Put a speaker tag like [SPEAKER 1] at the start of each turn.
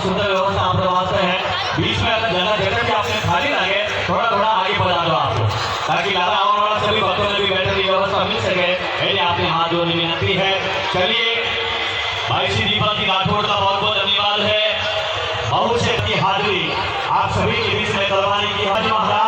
[SPEAKER 1] सुंदर व्यवस्था आप लोग वास्ते है। बीच में अगर जगह जगह भी आपने खाली लगे थोड़ा थोड़ा आगे बढ़ा दो आप लोग, ताकि लाला आने वाला सभी भक्तों ने भी बैठने की व्यवस्था मिल सके। यदि आपने हाथ जोड़ने की विनती है। चलिए भाई श्री दीपक जी राठौड़ का बहुत बहुत धन्यवाद है। बहुत से की हाजिरी आप सभी के बीच में करवाने की। महाराज